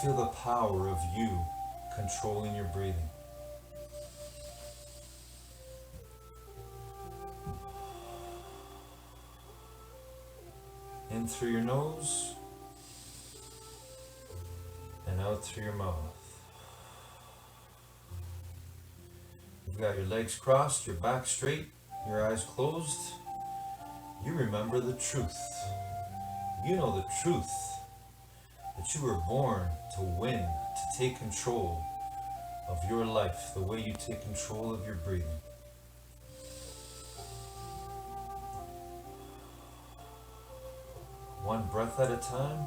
Feel the power of you controlling your breathing. In through your nose and out through your mouth. You've got your legs crossed, your back straight, your eyes closed. You remember the truth. You know the truth that you were born to win, to take control of your life the way you take control of your breathing. One breath at a time,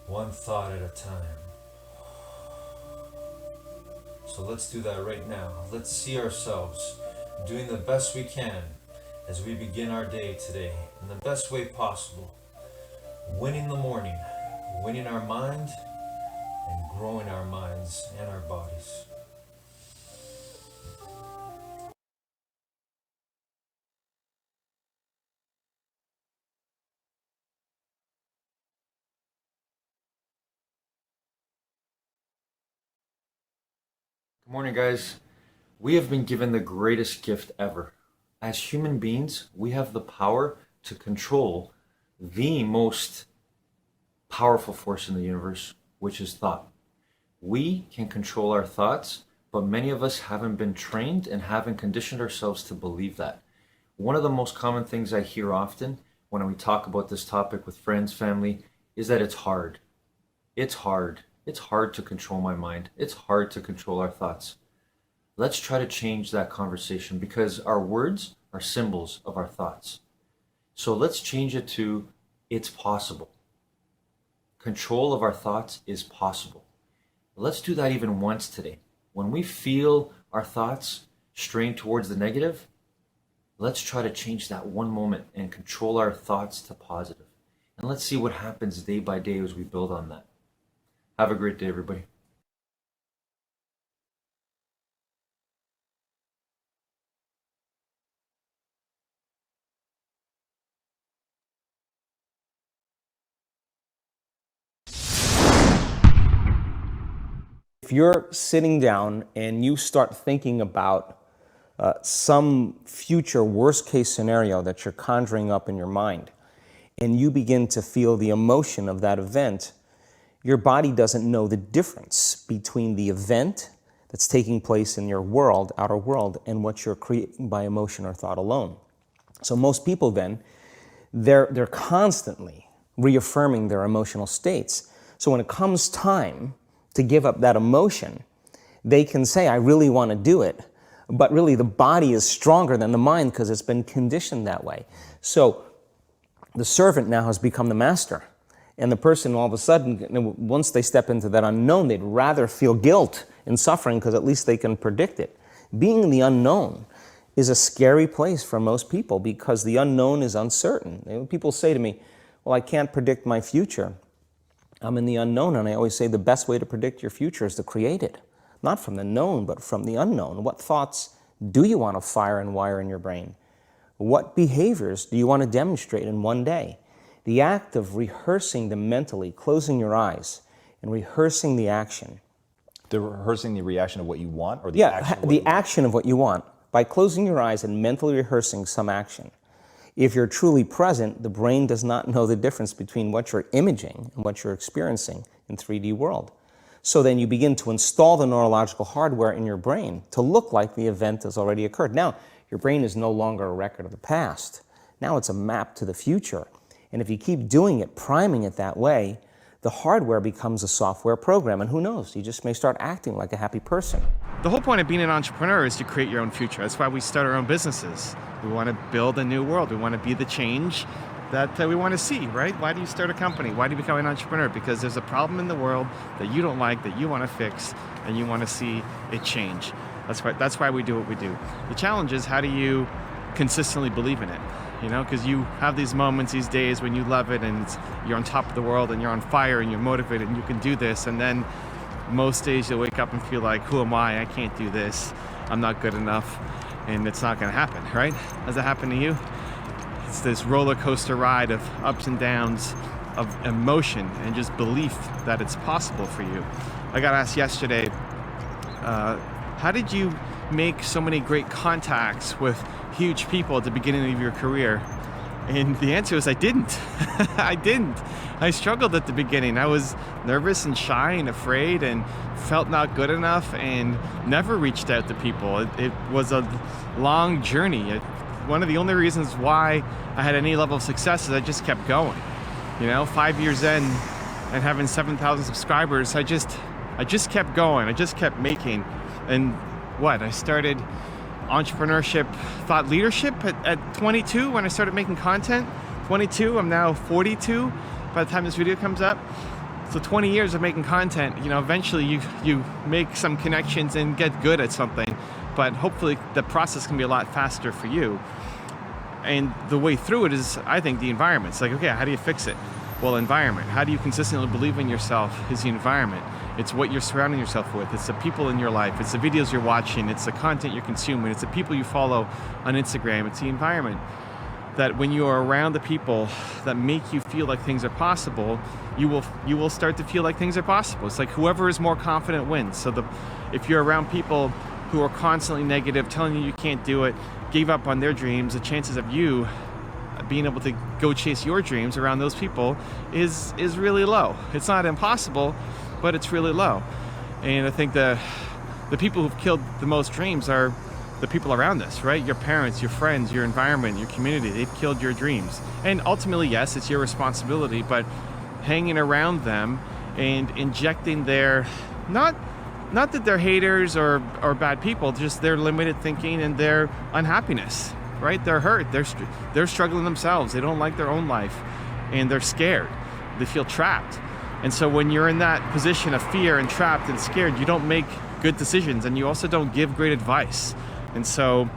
one thought at a time. So let's do that right now. Let's see ourselves doing the best we can as we begin our day today in the best way possible. Winning the morning, winning our mind, and growing our minds and our bodies. Good morning, guys. We have been given the greatest gift ever. As human beings, we have the power to control the most powerful force in the universe, which is thought. We can control our thoughts, but many of us haven't been trained and haven't conditioned ourselves to believe that. One of the most common things I hear often when we talk about this topic with friends, family, is that it's hard. It's hard. It's hard to control my mind. It's hard to control our thoughts. Let's try to change that conversation because our words are symbols of our thoughts. So let's change it to it's possible. Control of our thoughts is possible. Let's do that even once today. When we feel our thoughts strain towards the negative, let's try to change that one moment and control our thoughts to positive. And let's see what happens day by day as we build on that. Have a great day, everybody. If you're sitting down and you start thinking about some future worst case scenario that you're conjuring up in your mind, and you begin to feel the emotion of that event, your body doesn't know the difference between the event that's taking place in your world, outer world, and what you're creating by emotion or thought alone. So most people then, they're constantly reaffirming their emotional states. So when it comes time to give up that emotion, they can say, I really want to do it. But really the body is stronger than the mind because it's been conditioned that way. So the servant now has become the master. And the person all of a sudden, once they step into that unknown, they'd rather feel guilt and suffering because at least they can predict it. Being in the unknown is a scary place for most people because the unknown is uncertain. People say to me, well, I can't predict my future. I'm in the unknown, and I always say the best way to predict your future is to create it. Not from the known, but from the unknown. What thoughts do you want to fire and wire in your brain? What behaviors do you want to demonstrate in one day? The act of rehearsing them mentally, closing your eyes, and rehearsing the action. Rehearsing the reaction of what you want, or the action of what the action of what you want. By closing your eyes and mentally rehearsing some action. If you're truly present, the brain does not know the difference between what you're imaging and what you're experiencing in 3D world. So then you begin to install the neurological hardware in your brain to look like the event has already occurred. Now, your brain is no longer a record of the past. Now it's a map to the future. And if you keep doing it, priming it that way, the hardware becomes a software program. And who knows, you just may start acting like a happy person. The whole point of being an entrepreneur is to create your own future. That's why we start our own businesses. We want to build a new world. We want to be the change that we want to see, right? Why do you start a company? Why do you become an entrepreneur? Because there's a problem in the world that you don't like, that you want to fix, and you want to see it change. That's why we do what we do. The challenge is, how do you consistently believe in it? You know, because you have these moments, these days when you love it and you're on top of the world and you're on fire and you're motivated and you can do this, and then most days you'll wake up and feel like, who am I? I can't do this. I'm not good enough, and it's not going to happen, right? Has that happened to you? It's this roller coaster ride of ups and downs, of emotion and just belief that it's possible for you. I got asked yesterday, how did you make so many great contacts with huge people at the beginning of your career? And the answer is I didn't. I didn't. I struggled at the beginning. I was nervous and shy and afraid and felt not good enough and never reached out to people. It was a long journey. One of the only reasons why I had any level of success is I just kept going. 5 years in and having 7,000 subscribers, I just kept going. I just kept making. And I started entrepreneurship, thought leadership at 22 when I started making content. 22, I'm now 42 by the time this video comes up. So 20 years of making content, eventually you make some connections and get good at something, but hopefully the process can be a lot faster for you. And the way through it is, I think, the environment. It's like, okay, how do you fix it? Well, environment. How do you consistently believe in yourself is the environment. It's what you're surrounding yourself with. It's the people in your life. It's the videos you're watching. It's the content you're consuming. It's the people you follow on Instagram. It's the environment. That when you are around the people that make you feel like things are possible, you will start to feel like things are possible. It's like whoever is more confident wins. So if you're around people who are constantly negative, telling you can't do it, gave up on their dreams, the chances of you being able to go chase your dreams around those people is really low. It's not impossible, but it's really low. And I think the people who've killed the most dreams are the people around us, right? Your parents, your friends, your environment, your community. They've killed your dreams. And ultimately, yes, it's your responsibility, but hanging around them and injecting their, not that they're haters or bad people, just their limited thinking and their unhappiness, right? They're hurt. They're struggling themselves. They don't like their own life and they're scared. They feel trapped. And so when you're in that position of fear and trapped and scared, you don't make good decisions and you also don't give great advice. And so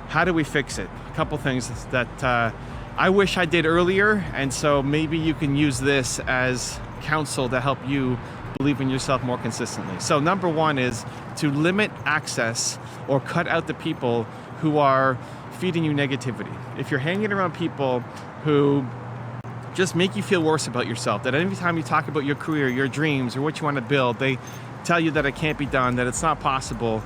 how do we fix it? A couple things that I wish I did earlier. And so maybe you can use this as counsel to help you believe in yourself more consistently. So number one is to limit access or cut out the people who are feeding you negativity. If you're hanging around people who just make you feel worse about yourself, that every time you talk about your career, your dreams, or what you want to build, they tell you that it can't be done, that it's not possible,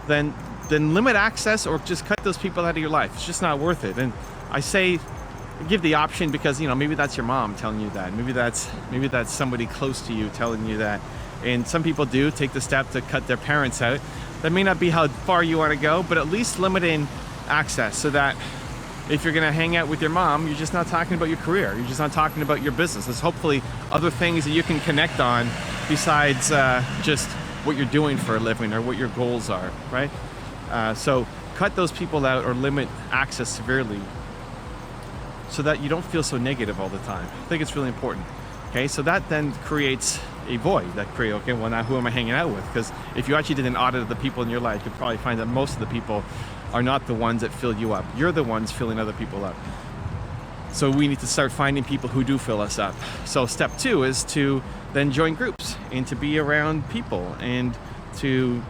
then limit access or just cut those people out of your life. It's just not worth it. And I say give the option because maybe that's your mom telling you that. Maybe that's somebody close to you telling you that. And some people do take the step to cut their parents out. That may not be how far you want to go, but at least limiting access so that if you're going to hang out with your mom, you're just not talking about your career. You're just not talking about your business. There's hopefully other things that you can connect on besides just what you're doing for a living or what your goals are, right? So cut those people out or limit access severely so that you don't feel so negative all the time. I think it's really important. Okay, so that then creates a void. Well, now who am I hanging out with? Because if you actually did an audit of the people in your life, you'd probably find that most of the people are not the ones that fill you up. You're the ones filling other people up. So we need to start finding people who do fill us up. So step two is to then join groups and to be around people and to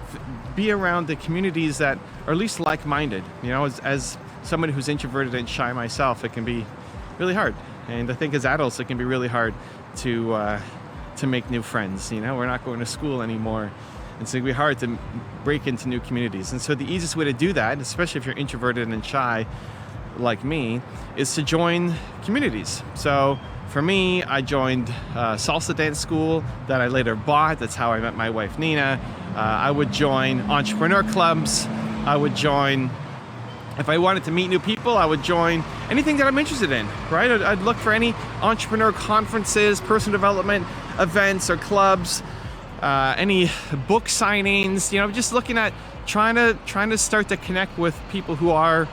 be around the communities that are at least like-minded. As somebody who's introverted and shy myself, it can be really hard. And I think as adults, it can be really hard to make new friends. We're not going to school anymore. And so it can be hard to break into new communities. And so the easiest way to do that, especially if you're introverted and shy like me, is to join communities. So for me, I joined salsa dance school that I later bought. That's how I met my wife, Nina. I would join entrepreneur clubs. I would join, if I wanted to meet new people, I would join anything that I'm interested in, right? I'd look for any entrepreneur conferences, personal development events or clubs, any book signings, just looking at trying to start to connect with people who are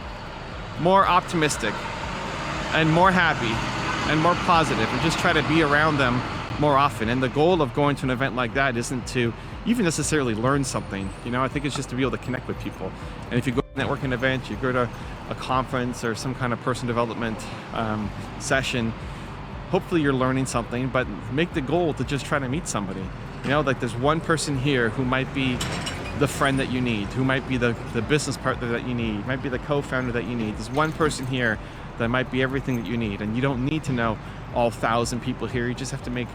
more optimistic and more happy and more positive, and just try to be around them more often. And the goal of going to an event like that isn't to even necessarily learn something. I think it's just to be able to connect with people. And if you go to a networking event, you go to a conference or some kind of personal development session, hopefully you're learning something, but make the goal to just try to meet somebody. Like there's one person here who might be the friend that you need, who might be the business partner that you need, might be the co-founder that you need. There's one person here that might be everything that you need, and you don't need to know all 1,000 people here. You just have to make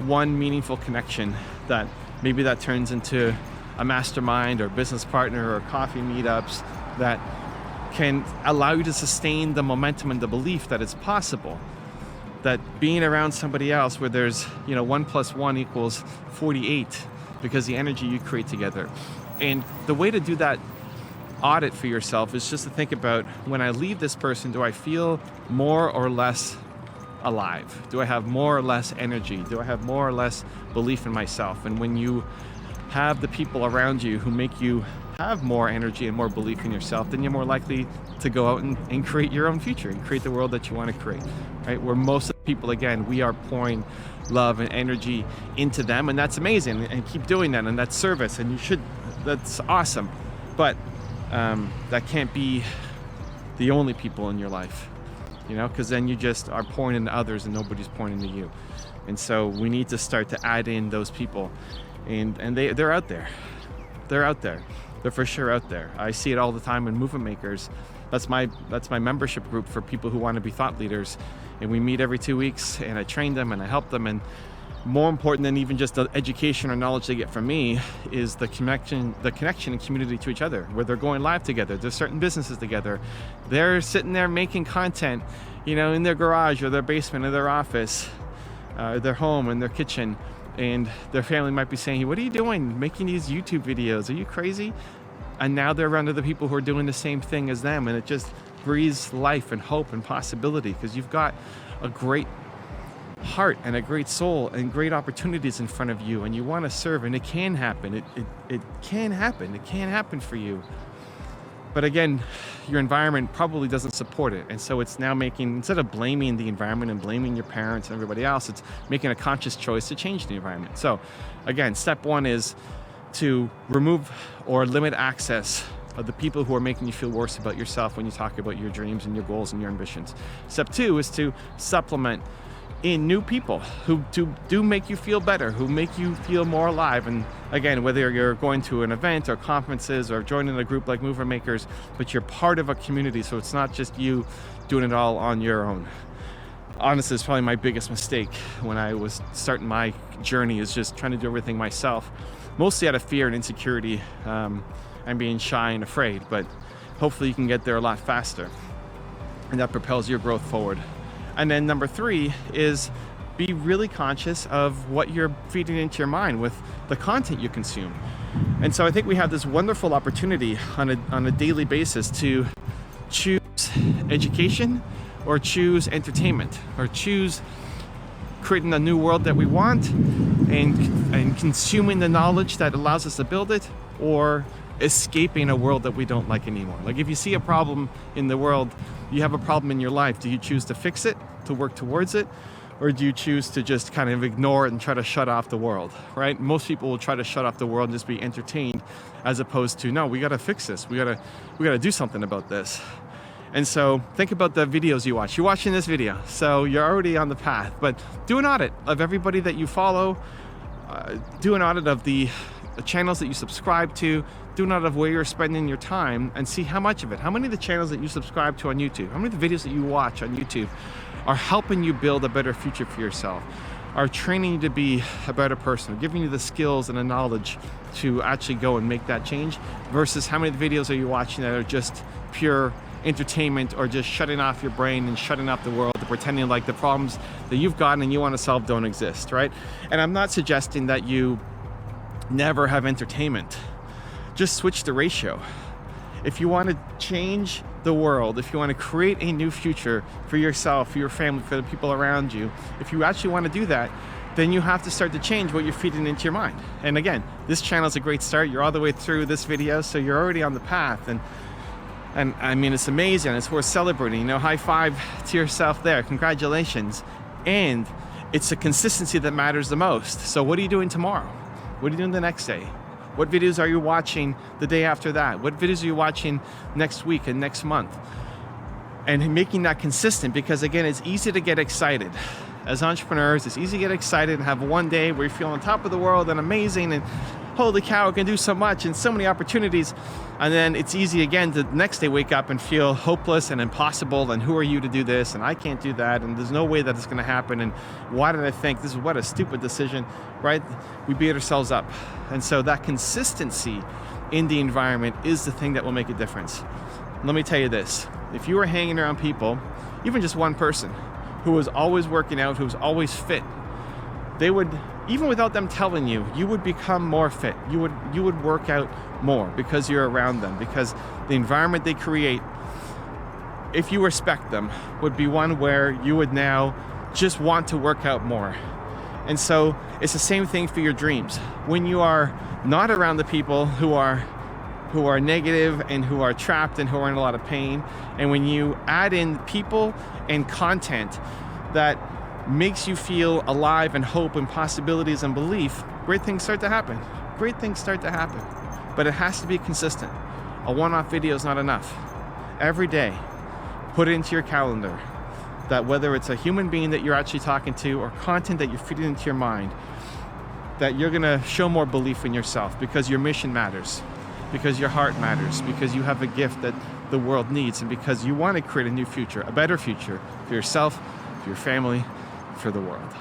one meaningful connection that maybe that turns into a mastermind or business partner or coffee meetups that can allow you to sustain the momentum and the belief that it's possible. That being around somebody else where there's, 1 + 1 = 48 because the energy you create together. And the way to do that audit for yourself is just to think about, when I leave this person, do I feel more or less alive? Do I have more or less energy? Do I have more or less belief in myself? And when you have the people around you who make you have more energy and more belief in yourself, then you're more likely to go out and create your own future and create the world that you want to create, right? Where most of the people, again, we are pouring love and energy into them, and that's amazing, and keep doing that, and that's service, and that's awesome. But that can't be the only people in your life, because then you just are pouring into others and nobody's pouring into you. And so we need to start to add in those people, and they're out there. They're out there. They're for sure out there. I see it all the time in Movement Makers. That's my membership group for people who want to be thought leaders, and we meet every 2 weeks, and I train them and I help them. And more important than even just the education or knowledge they get from me is the connection and community to each other, where they're going live together. There's certain businesses together. They're sitting there making content, in their garage or their basement or their office, their home and their kitchen. And their family might be saying, what are you doing making these YouTube videos? Are you crazy? And now they're around other people who are doing the same thing as them. And it just breathes life and hope and possibility, because you've got a great heart and a great soul and great opportunities in front of you, and you want to serve, and it can happen. It can happen. It can happen for you. But again, your environment probably doesn't support it. And so it's now instead of blaming the environment and blaming your parents and everybody else, it's making a conscious choice to change the environment. So again, step 1 is to remove or limit access of the people who are making you feel worse about yourself when you talk about your dreams and your goals and your ambitions. Step 2 is to supplement in new people who do make you feel better, who make you feel more alive. And again, whether you're going to an event or conferences or joining a group like Movement Makers, but you're part of a community, so it's not just you doing it all on your own. Honestly, it's probably my biggest mistake when I was starting my journey, is just trying to do everything myself, mostly out of fear and insecurity, and being shy and afraid. But hopefully you can get there a lot faster, and that propels your growth forward. And then number 3 is be really conscious of what you're feeding into your mind with the content you consume. And so I think we have this wonderful opportunity on a daily basis to choose education or choose entertainment or choose creating a new world that we want and consuming the knowledge that allows us to build it, or escaping a world that we don't like anymore. Like, if you see a problem in the world, you have a problem in your life, do you choose to fix it, to work towards it, or do you choose to just kind of ignore it and try to shut off the world, right? Most people will try to shut off the world and just be entertained, as opposed to, no, we got to fix this. We got to do something about this. And so think about the videos you watch. You're watching this video, so you're already on the path, but do an audit of everybody that you follow. Do an audit of the channels that you subscribe to. Do an audit of where you're spending your time, and see how much of it, how many of the channels that you subscribe to on YouTube, how many of the videos that you watch on YouTube are helping you build a better future for yourself, are training you to be a better person, giving you the skills and the knowledge to actually go and make that change, versus how many of the videos are you watching that are just pure entertainment, or just shutting off your brain and shutting off the world, and pretending like the problems that you've gotten and you want to solve don't exist, right? And I'm not suggesting that you never have entertainment. Just switch the ratio. If you want to change the world, if you want to create a new future for yourself, for your family, for the people around you, if you actually want to do that, then you have to start to change what you're feeding into your mind. And again, this channel is a great start. You're all the way through this video, so you're already on the path. And I mean, it's amazing. It's worth celebrating. High five to yourself there. Congratulations. And it's the consistency that matters the most. So what are you doing tomorrow? What are you doing the next day? What videos are you watching the day after that? What videos are you watching next week and next month? And making that consistent, because again, it's easy to get excited. As entrepreneurs, it's easy to get excited and have one day where you feel on top of the world and amazing and holy cow, I can do so much and so many opportunities. And then it's easy again to the next day wake up and feel hopeless and impossible, and who are you to do this, and I can't do that, and there's no way that it's going to happen, and why did I think this is what a stupid decision, right? We beat ourselves up. And so that consistency in the environment is the thing that will make a difference. Let me tell you this, if you were hanging around people, even just one person who was always working out, who was always fit, they would, even without them telling you, you would become more fit. You would work out more because you're around them, because the environment they create, if you respect them, would be one where you would now just want to work out more. And so it's the same thing for your dreams. When you are not around the people who are negative and who are trapped and who are in a lot of pain, and when you add in people and content that makes you feel alive and hope and possibilities and belief, great things start to happen. Great things start to happen. But it has to be consistent. A one-off video is not enough. Every day, put it into your calendar that whether it's a human being that you're actually talking to or content that you're feeding into your mind, that you're gonna show more belief in yourself because your mission matters, because your heart matters, because you have a gift that the world needs, and because you want to create a new future, a better future for yourself, for your family, for the world.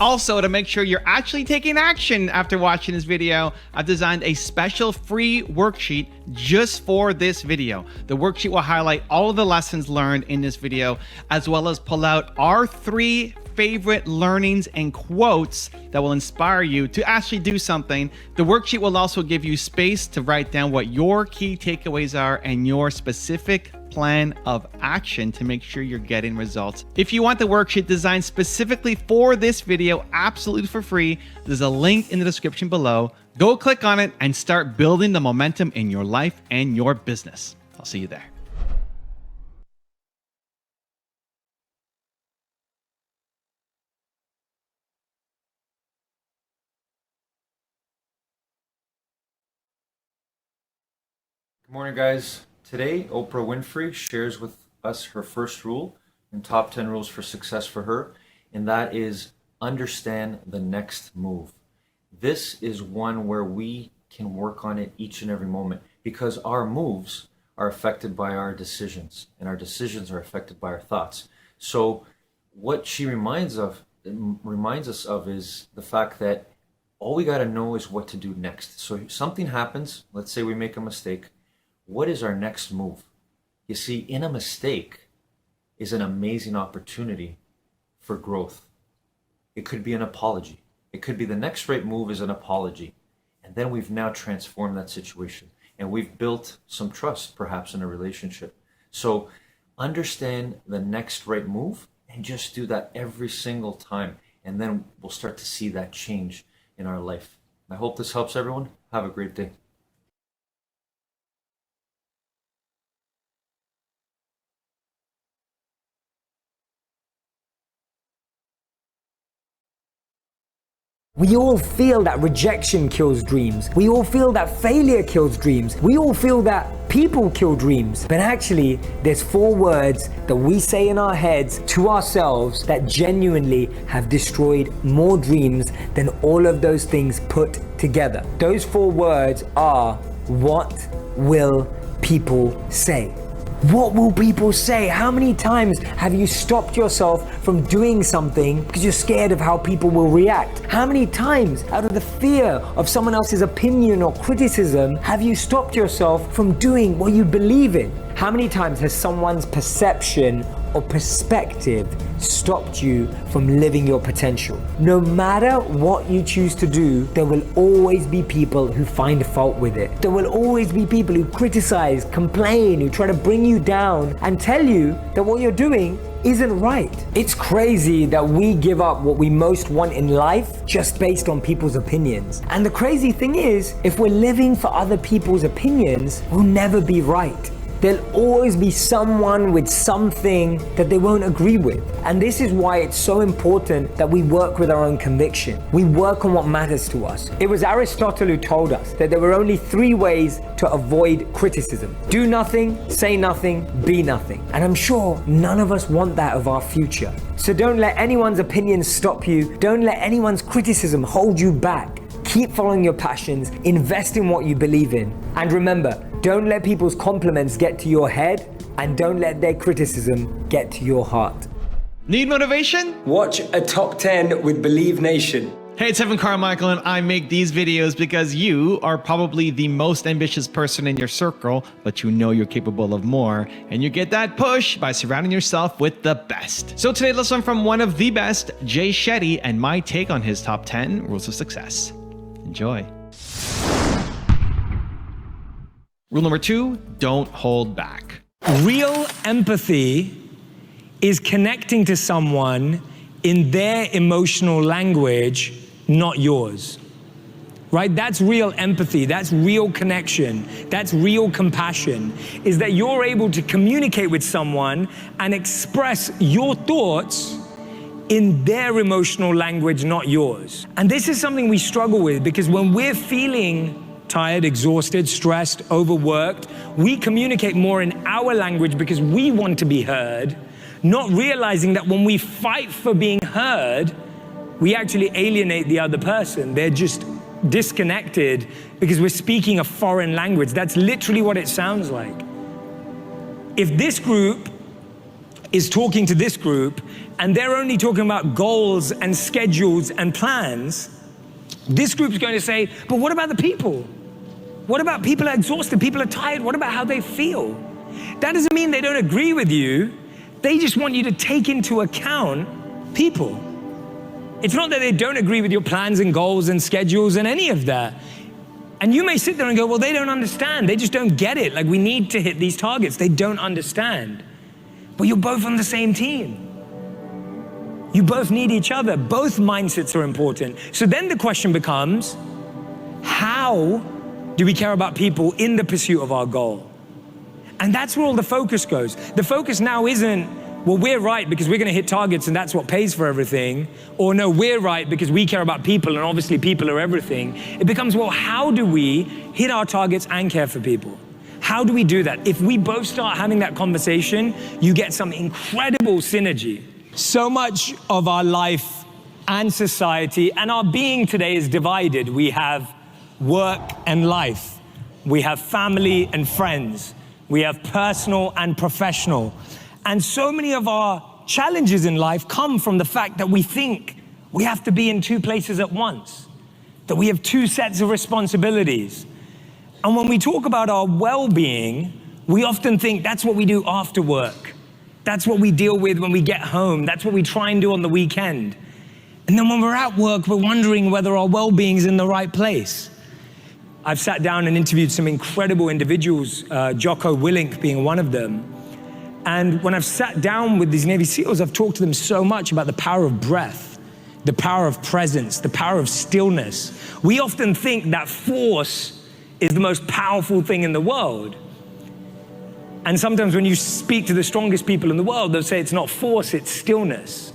Also, to make sure you're actually taking action after watching this video, I've designed a special free worksheet just for this video. The worksheet will highlight all of the lessons learned in this video, as well as pull out our 3 favorite learnings and quotes that will inspire you to actually do something. The worksheet will also give you space to write down what your key takeaways are and your specific plan of action to make sure you're getting results. If you want the worksheet designed specifically for this video, absolutely for free, there's a link in the description below. Go click on it and start building the momentum in your life and your business. I'll see you there. Good morning, guys. Today, Oprah Winfrey shares with us her first rule and top 10 rules for success for her, and that is understand the next move. This is one where we can work on it each and every moment because our moves are affected by our decisions, and our decisions are affected by our thoughts. So what she reminds us of is the fact that all we got to know is what to do next. So if something happens, let's say we make a mistake, what is our next move? You see, in a mistake is an amazing opportunity for growth. It could be an apology. It could be the next right move is an apology. And then we've now transformed that situation and we've built some trust perhaps in a relationship. So understand the next right move and just do that every single time. And then we'll start to see that change in our life. I hope this helps everyone. Have a great day. We all feel that rejection kills dreams. We all feel that failure kills dreams. We all feel that people kill dreams. But actually, there's 4 words that we say in our heads to ourselves that genuinely have destroyed more dreams than all of those things put together. Those 4 words are, what will people say? What will people say? How many times have you stopped yourself from doing something because you're scared of how people will react? How many times, out of the fear of someone else's opinion or criticism, have you stopped yourself from doing what you believe in? How many times has someone's perception or perspective stopped you from living your potential? No matter what you choose to do, there will always be people who find fault with it. There will always be people who criticize, complain, who try to bring you down and tell you that what you're doing isn't right. It's crazy that we give up what we most want in life just based on people's opinions. And the crazy thing is, if we're living for other people's opinions, we'll never be right. There'll always be someone with something that they won't agree with. And this is why it's so important that we work with our own conviction. We work on what matters to us. It was Aristotle who told us that there were only 3 ways to avoid criticism. Do nothing, say nothing, be nothing. And I'm sure none of us want that of our future. So don't let anyone's opinions stop you. Don't let anyone's criticism hold you back. keep following your passions, invest in what you believe in. And remember, don't let people's compliments get to your head, and don't let their criticism get to your heart. Need motivation? Watch a top 10 with Believe Nation. Hey, it's Evan Carmichael, and I make these videos because you are probably the most ambitious person in your circle, but you know you're capable of more, and you get that push by surrounding yourself with the best. So today, let's learn from one of the best, Jay Shetty, and my take on his top 10 rules of success. Enjoy. Rule number 2, don't hold back. Real empathy is connecting to someone in their emotional language, not yours. Right? That's real empathy. That's real connection. That's real compassion. Is that you're able to communicate with someone and express your thoughts in their emotional language, not yours. And this is something we struggle with, because when we're feeling tired, exhausted, stressed, overworked, we communicate more in our language because we want to be heard, not realizing that when we fight for being heard, we actually alienate the other person. They're just disconnected because we're speaking a foreign language. That's literally what it sounds like. If this group is talking to this group and they're only talking about goals and schedules and plans, this group's going to say, but what about the people? What about people are exhausted, people are tired, what about how they feel? That doesn't mean they don't agree with you. They just want you to take into account people. It's not that they don't agree with your plans and goals and schedules and any of that. And you may sit there and go, well, they don't understand. They just don't get it. Like, we need to hit these targets. They don't understand. But you're both on the same team. You both need each other. Both mindsets are important. So then the question becomes, how do we care about people in the pursuit of our goal? And that's where all the focus goes. The focus now isn't, well, we're right because we're going to hit targets and that's what pays for everything. Or no, we're right because we care about people and obviously people are everything. It becomes, well, how do we hit our targets and care for people? How do we do that? If we both start having that conversation, you get some incredible synergy. So much of our life and society and our being today is divided. We have work and life. We have family and friends. We have personal and professional. And so many of our challenges in life come from the fact that we think we have to be in two places at once, that we have two sets of responsibilities. And when we talk about our well-being, we often think that's what we do after work. That's what we deal with when we get home. That's what we try and do on the weekend. And then when we're at work, we're wondering whether our well-being is in the right place. I've sat down and interviewed some incredible individuals, Jocko Willink being one of them. And when I've sat down with these Navy SEALs, I've talked to them so much about the power of breath, the power of presence, the power of stillness. We often think that force is the most powerful thing in the world. And sometimes when you speak to the strongest people in the world, they'll say it's not force, it's stillness.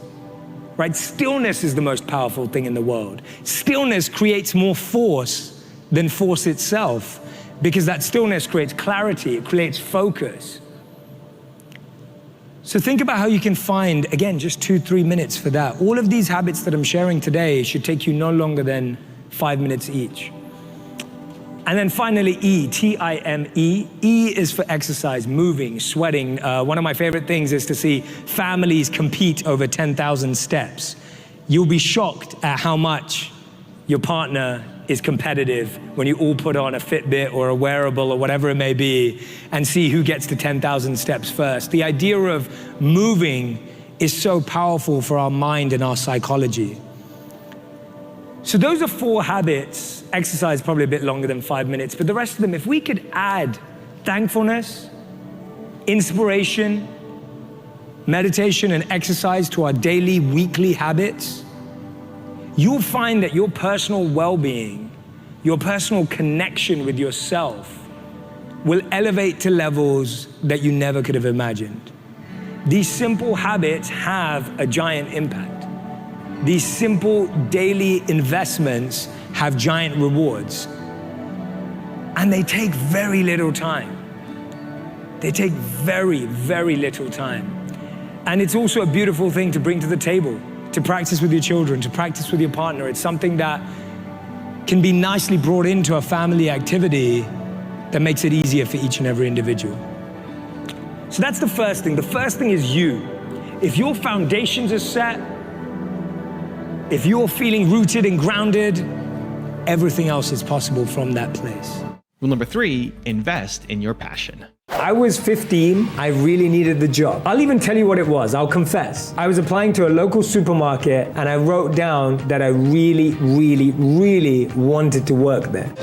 Right? Stillness is the most powerful thing in the world. Stillness creates more force than force itself, because that stillness creates clarity, it creates focus. So think about how you can find, again, just 2-3 minutes for that. All of these habits that I'm sharing today should take you no longer than 5 minutes each. And then finally, E, T-I-M-E. E is for exercise, moving, sweating. One of my favorite things is to see families compete over 10,000 steps. You'll be shocked at how much your partner is competitive when you all put on a Fitbit or a wearable or whatever it may be and see who gets to 10,000 steps first. The idea of moving is so powerful for our mind and our psychology. So those are 4 habits. Exercise probably a bit longer than 5 minutes, but the rest of them, if we could add thankfulness, inspiration, meditation, and exercise to our daily, weekly habits, you'll find that your personal well-being, your personal connection with yourself will elevate to levels that you never could have imagined. These simple habits have a giant impact. These simple daily investments have giant rewards. And they take very little time. They take very, very little time. And it's also a beautiful thing to bring to the table, to practice with your children, to practice with your partner. It's something that can be nicely brought into a family activity that makes it easier for each and every individual. So that's the first thing. The first thing is you. If your foundations are set, if you're feeling rooted and grounded, everything else is possible from that place. Rule number 3, invest in your passion. I was 15, I really needed the job. I'll even tell you what it was, I'll confess. I was applying to a local supermarket and I wrote down that I really, really, really wanted to work there.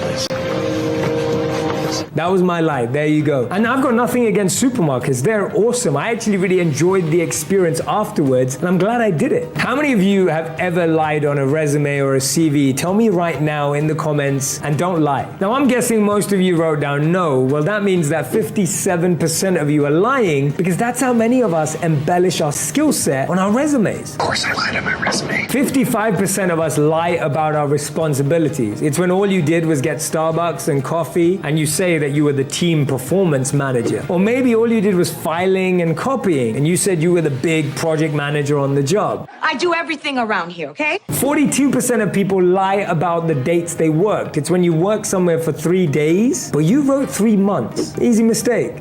That was my life, there you go. And I've got nothing against supermarkets, they're awesome. I actually really enjoyed the experience afterwards and I'm glad I did it. How many of you have ever lied on a resume or a CV? Tell me right now in the comments and don't lie. Now I'm guessing most of you wrote down no. Well, that means that 57% of you are lying because that's how many of us embellish our skill set on our resumes. Of course I lied on my resume. 55% of us lie about our responsibilities. It's when all you did was get Starbucks and coffee and you say that you were the team performance manager. Or maybe all you did was filing and copying and you said you were the big project manager on the job. I do everything around here, okay? 42% of people lie about the dates they worked. It's when you work somewhere for 3 days, but you wrote 3 months. Easy mistake.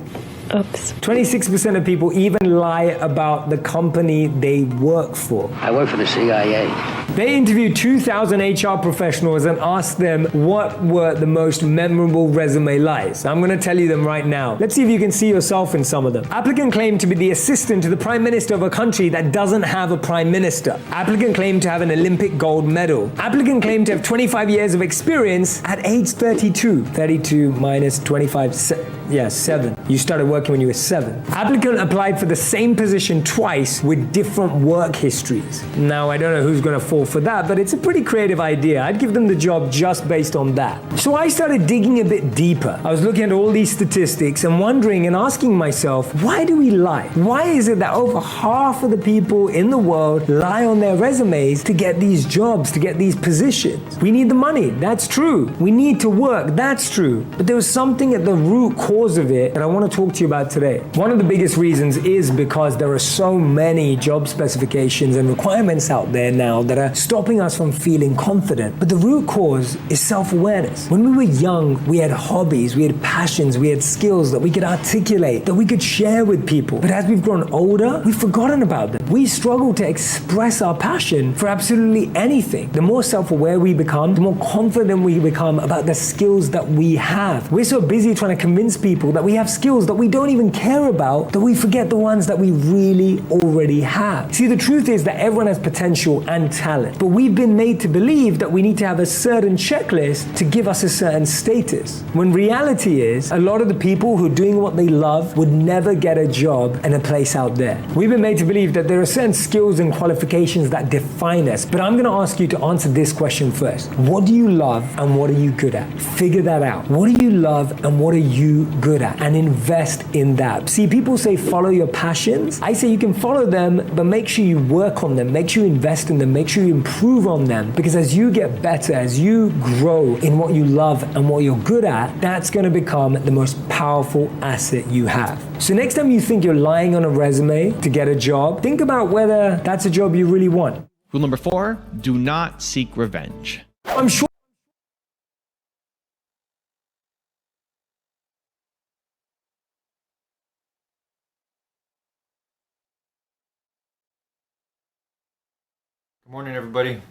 Oops. 26% of people even lie about the company they work for. I work for the CIA. They interviewed 2,000 HR professionals and asked them what were the most memorable resume lies. I'm going to tell you them right now. Let's see if you can see yourself in some of them. Applicant claimed to be the assistant to the prime minister of a country that doesn't have a prime minister. Applicant claimed to have an Olympic gold medal. Applicant claimed to have 25 years of experience at age 32. 32 minus 25, 7. You started working when you were 7. Applicant applied for the same position twice with different work histories. Now, I don't know who's going to fall for that, but it's a pretty creative idea. I'd give them the job just based on that. So I started digging a bit deeper. I was looking at all these statistics and wondering and asking myself, why do we lie? Why is it that over half of the people in the world lie on their resumes to get these jobs, to get these positions? We need the money. That's true. We need to work. That's true. But there was something at the root cause of it that I want to talk to you about today. One of the biggest reasons is because there are so many job specifications and requirements out there now that are stopping us from feeling confident. But the root cause is self-awareness. When we were young, we had hobbies, we had passions, we had skills that we could articulate, that we could share with people. But as we've grown older, we've forgotten about them. We struggle to express our passion for absolutely anything. The more self-aware we become, the more confident we become about the skills that we have. We're so busy trying to convince people that we have skills that we don't even care about, that we forget the ones that we really already have. See, the truth is that everyone has potential and talent, but we've been made to believe that we need to have a certain checklist to give us a certain status. When reality is, a lot of the people who are doing what they love would never get a job in a place out there. We've been made to believe that there are certain skills and qualifications that define us, but I'm going to ask you to answer this question first. What do you love and what are you good at? Figure that out. What do you love and what are you good at? And invest in that. See, people say follow your passions. I say you can follow them, but make sure you work on them, make sure you invest in them, make sure you improve on them, because as you get better, as you grow in what you love and what you're good at, that's going to become the most powerful asset you have. So next time you think you're lying on a resume to get a job, think about whether that's a job you really want. Rule number 4, do not seek revenge. I'm sure Good morning, everybody.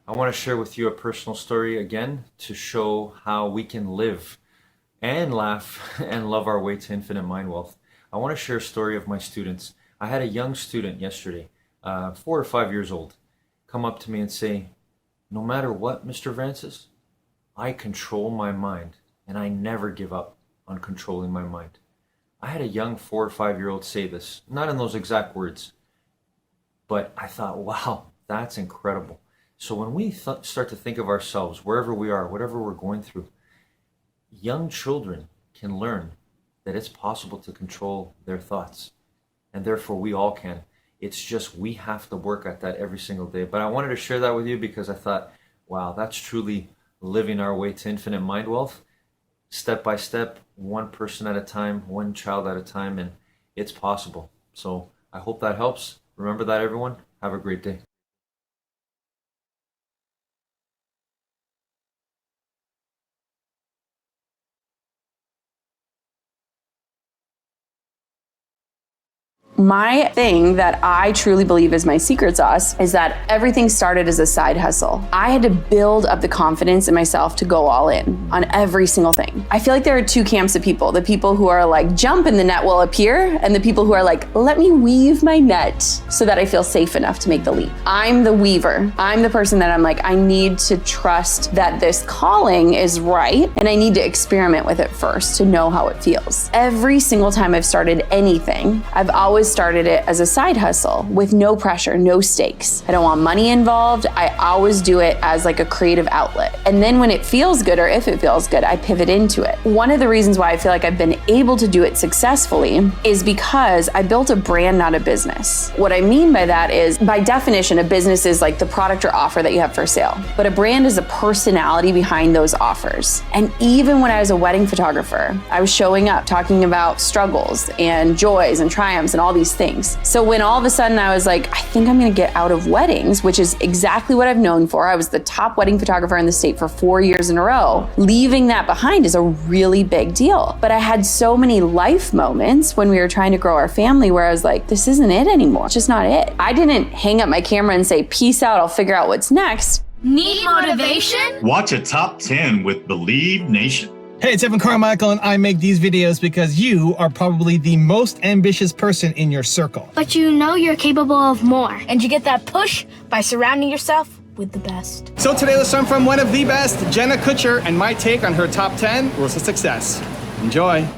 I want to share with you a personal story again to show how we can live and laugh and love our way to infinite mind wealth. I want to share a story of my students. I had a young student yesterday, 4 or 5 years old, come up to me and say, no matter what, Mr. Francis, I control my mind and I never give up on controlling my mind. I had a young 4 or 5 year old say this, not in those exact words, but I thought, wow, that's incredible. So when we start to think of ourselves, wherever we are, whatever we're going through, young children can learn that it's possible to control their thoughts. And therefore we all can. It's just we have to work at that every single day. But I wanted to share that with you because I thought, wow, that's truly living our way to infinite mind wealth. Step by step, one person at a time, one child at a time, and it's possible. So I hope that helps. Remember that, everyone. Have a great day. My thing that I truly believe is my secret sauce is that everything started as a side hustle. I had to build up the confidence in myself to go all in on every single thing. I feel like there are two camps of people. The people who are like, jump and the net will appear, and the people who are like, let me weave my net so that I feel safe enough to make the leap. I'm the weaver. I'm the person that I'm like, I need to trust that this calling is right, and I need to experiment with it first to know how it feels. Every single time I've started anything, I've always started it as a side hustle with no pressure, no stakes. I don't want money involved. I always do it as like a creative outlet. And then when it feels good, or if it feels good, I pivot into it. One of the reasons why I feel like I've been able to do it successfully is because I built a brand, not a business. What I mean by that is, by definition, a business is like the product or offer that you have for sale. But a brand is a personality behind those offers. And even when I was a wedding photographer, I was showing up, talking about struggles and joys and triumphs and all these things. So when all of a sudden I was like, I think I'm gonna get out of weddings, which is exactly what I've known for. I was the top wedding photographer in the state for 4 years in a row. Leaving that behind is a really big deal. But I had so many life moments when we were trying to grow our family where I was like, this isn't it anymore. It's just not it. I didn't hang up my camera and say, peace out, I'll figure out what's next. Need motivation? Watch a top 10 with Believe Nation. Hey, it's Evan Carmichael, and I make these videos because you are probably the most ambitious person in your circle. But you know you're capable of more. And you get that push by surrounding yourself with the best. So today let's learn from one of the best, Jenna Kutcher, and my take on her top 10 rules of success. Enjoy.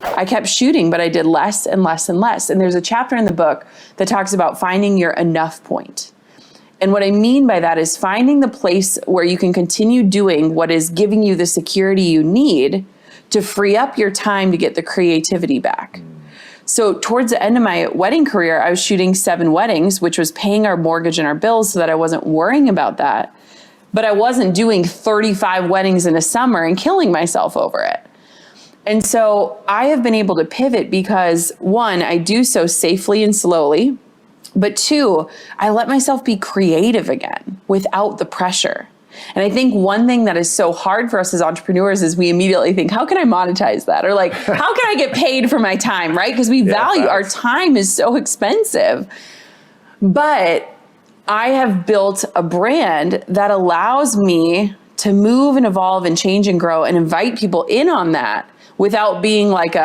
I kept shooting, but I did less and less and less. And there's a chapter in the book that talks about finding your enough point. And what I mean by that is finding the place where you can continue doing what is giving you the security you need to free up your time to get the creativity back. So towards the end of my wedding career, I was shooting 7 weddings, which was paying our mortgage and our bills so that I wasn't worrying about that. But I wasn't doing 35 weddings in a summer and killing myself over it. And so I have been able to pivot because, one, I do so safely and slowly. But 2, I let myself be creative again without the pressure. And I think one thing that is so hard for us as entrepreneurs is we immediately think, how can I monetize that? Or like, how can I get paid for my time, right? Because we value our time is so expensive. But I have built a brand that allows me to move and evolve and change and grow and invite people in on that without being like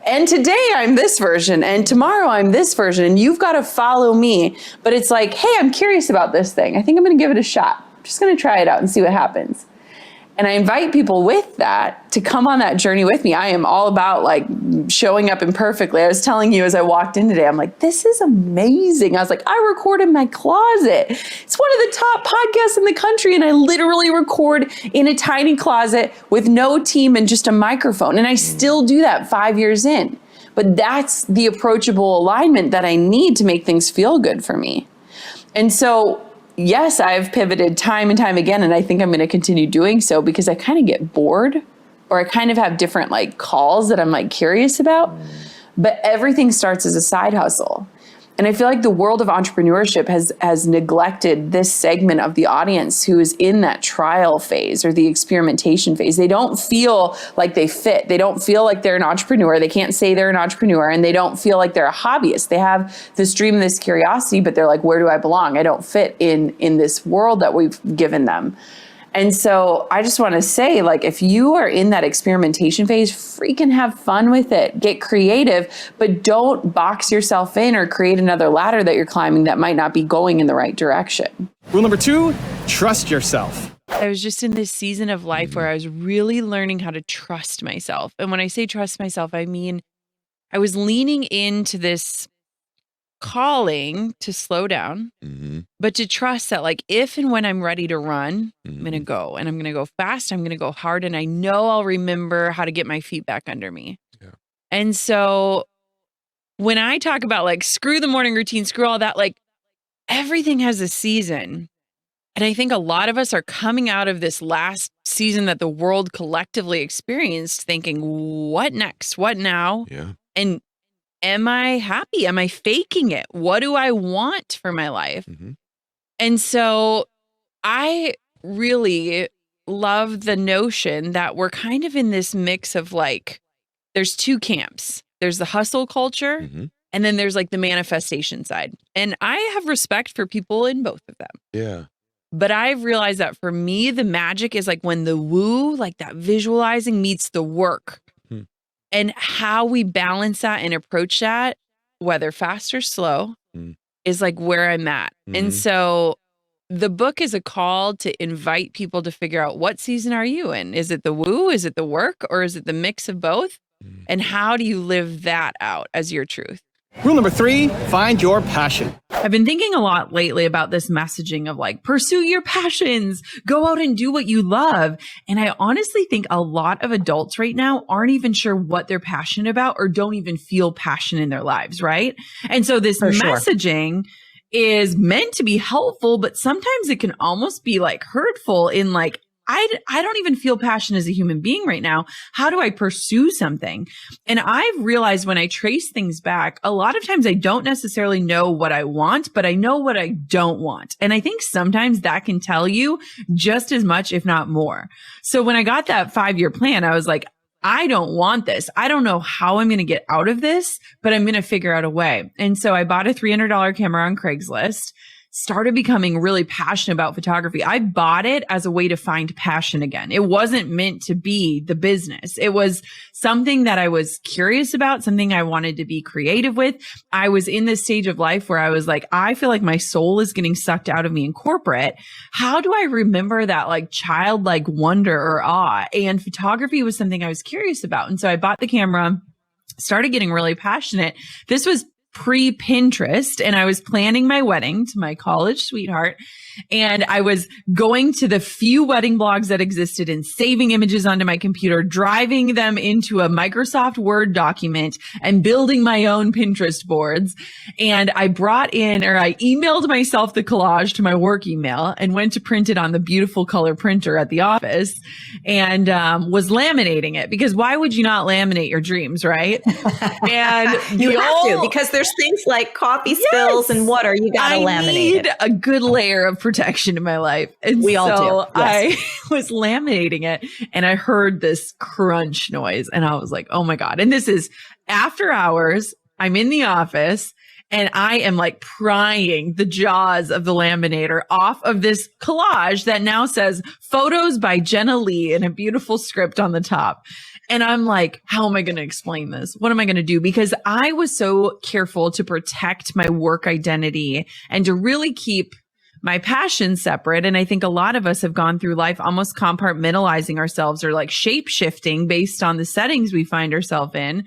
and today I'm this version, and tomorrow I'm this version, and you've got to follow me. But it's like, hey, I'm curious about this thing. I think I'm going to give it a shot. I'm just going to try it out and see what happens. And I invite people with that to come on that journey with me. I am all about like showing up imperfectly. I was telling you as I walked in today, I'm like, this is amazing. I was like, I record in my closet. It's one of the top podcasts in the country. And I literally record in a tiny closet with no team and just a microphone. And I still do that 5 years in. But that's the approachable alignment that I need to make things feel good for me. And so yes, I've pivoted time and time again, and I think I'm going to continue doing so because I kind of get bored, or I kind of have different like calls that I'm like curious about. But everything starts as a side hustle. And I feel like the world of entrepreneurship has neglected this segment of the audience who is in that trial phase or the experimentation phase. They don't feel like they fit. They don't feel like they're an entrepreneur. They can't say they're an entrepreneur, and they don't feel like they're a hobbyist. They have this dream and this curiosity, but they're like, where do I belong? I don't fit in this world that we've given them. And so I just want to say, like, if you are in that experimentation phase, freaking have fun with it. Get creative, but don't box yourself in or create another ladder that you're climbing that might not be going in the right direction. Rule number 2, trust yourself. I was just in this season of life where I was really learning how to trust myself. And when I say trust myself, I mean, I was leaning into this calling to slow down, but to trust that like if and when I'm ready to run, I'm going to go, and I'm going to go fast. I'm going to go hard. And I know I'll remember how to get my feet back under me. Yeah. And so when I talk about like, screw the morning routine, screw all that, like everything has a season. And I think a lot of us are coming out of this last season that the world collectively experienced thinking, what next? What now? Yeah. And am I happy? Am I faking it? What do I want for my life? And so I really love the notion that we're kind of in this mix of like, there's 2 camps. there's the hustle culture, Mm-hmm. and then there's like the manifestation side. And I have respect for people in both of them. Yeah. But I've realized that for me, the magic is like when the woo, like that visualizing meets the work. Hmm. And how we balance that and approach that, whether fast or slow, is like where I'm at. And so the book is a call to invite people to figure out, what season are you in? Is it the woo? Is it the work? Or is it the mix of both? And how do you live that out as your truth? Rule number 3, find your passion. I've been thinking a lot lately about this messaging of like, pursue your passions, go out and do what you love. And I honestly think a lot of adults right now aren't even sure what they're passionate about or don't even feel passion in their lives, right? And so this messaging is meant to be helpful, but sometimes it can almost be like hurtful in like, I don't even feel passion as a human being right now. How do I pursue something? And I've realized when I trace things back, a lot of times I don't necessarily know what I want, but I know what I don't want. And I think sometimes that can tell you just as much, if not more. So when I got that 5-year plan, I was like, I don't want this. I don't know how I'm going to get out of this, but I'm going to figure out a way. And so I bought a $300 camera on Craigslist, started becoming really passionate about photography. I bought it as a way to find passion again. It wasn't meant to be the business. It was something that I was curious about, something I wanted to be creative with. I was in this stage of life where I was like, I feel like my soul is getting sucked out of me in corporate. How do I remember that like childlike wonder or awe? And photography was something I was curious about. And so I bought the camera, started getting really passionate. This was pre-Pinterest, and I was planning my wedding to my college sweetheart. And I was going to the few wedding blogs that existed and saving images onto my computer, driving them into a Microsoft Word document and building my own Pinterest boards. And I emailed myself the collage to my work email and went to print it on the beautiful color printer at the office and was laminating it, because why would you not laminate your dreams, right? And you have to, because there's things like coffee spills and water. You got to laminate. I need a good layer of protection in my life. And we all do. Yes. I was laminating it and I heard this crunch noise and I was like, oh my God. And this is after hours. I'm in the office and I am like prying the jaws of the laminator off of this collage that now says photos by Jenna Lee in a beautiful script on the top. And I'm like, how am I going to explain this? What am I going to do? Because I was so careful to protect my work identity and to really keep my passion separate. And I think a lot of us have gone through life almost compartmentalizing ourselves or like shape shifting based on the settings we find ourselves in.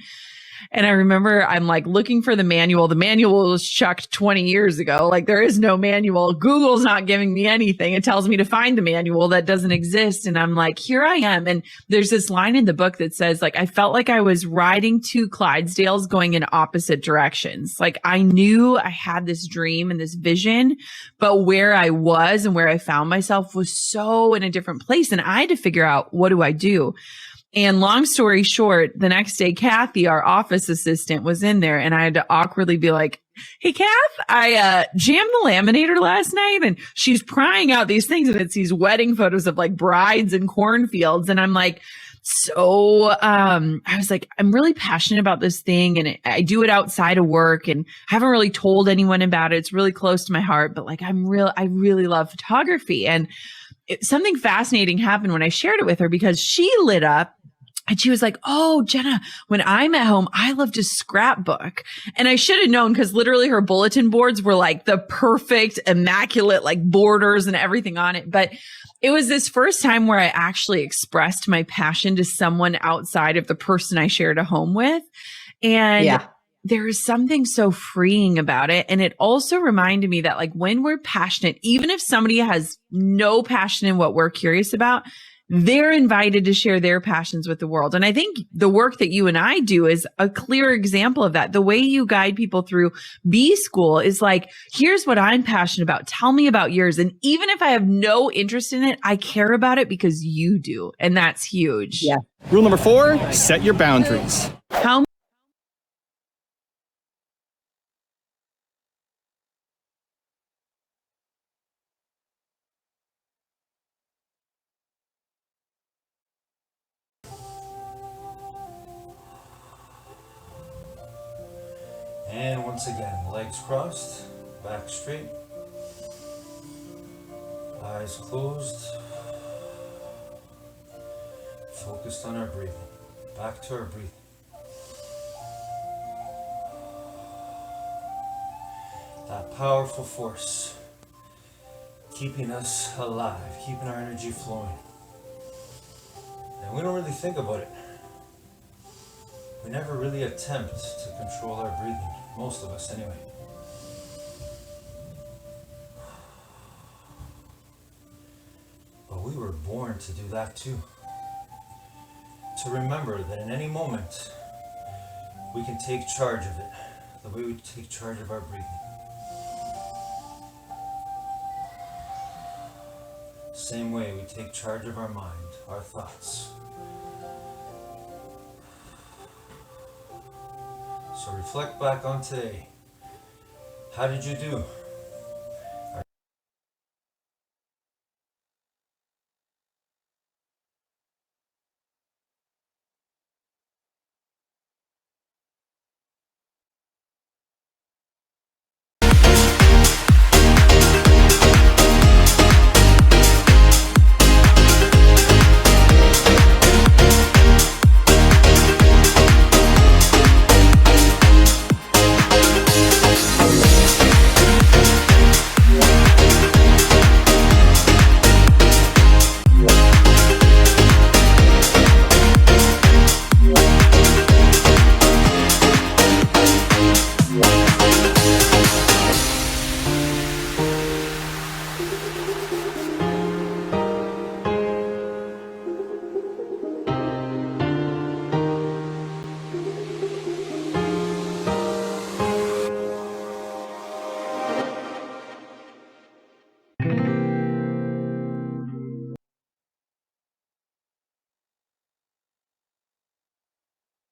And I remember I'm like looking for the manual. The manual was chucked 20 years ago. Like there is no manual. Google's not giving me anything. It tells me to find the manual that doesn't exist. And I'm like, here I am. And there's this line in the book that says like, I felt like I was riding two Clydesdales going in opposite directions. Like I knew I had this dream and this vision, but where I was and where I found myself was so in a different place. And I had to figure out, what do I do? And long story short, the next day, Kathy, our office assistant, was in there and I had to awkwardly be like, hey, Kath, I jammed the laminator last night and she's prying out these things and it's these wedding photos of like brides and cornfields. And I'm like, I was like, I'm really passionate about this thing and I do it outside of work and I haven't really told anyone about it. It's really close to my heart, but like I really love photography. And something fascinating happened when I shared it with her because she lit up. And she was like, oh, Jenna, when I'm at home, I love to scrapbook. And I should have known because literally her bulletin boards were like the perfect, immaculate, like borders and everything on it. But it was this first time where I actually expressed my passion to someone outside of the person I shared a home with. And there is something so freeing about it. And it also reminded me that like when we're passionate, even if somebody has no passion in what we're curious about, they're invited to share their passions with the world. And I think the work that you and I do is a clear example of that. The way you guide people through B School is like, here's what I'm passionate about. Tell me about yours. And even if I have no interest in it, I care about it because you do. And that's huge. Yeah. Rule number 4, set your boundaries. How And once again, legs crossed, back straight, eyes closed, focused on our breathing. Back to our breathing. That powerful force keeping us alive, keeping our energy flowing. And we don't really think about it. We never really attempt to control our breathing, most of us anyway. But we were born to do that too. To remember that in any moment, we can take charge of it, the way we take charge of our breathing. Same way we take charge of our mind, our thoughts. So reflect back on today. How did you do?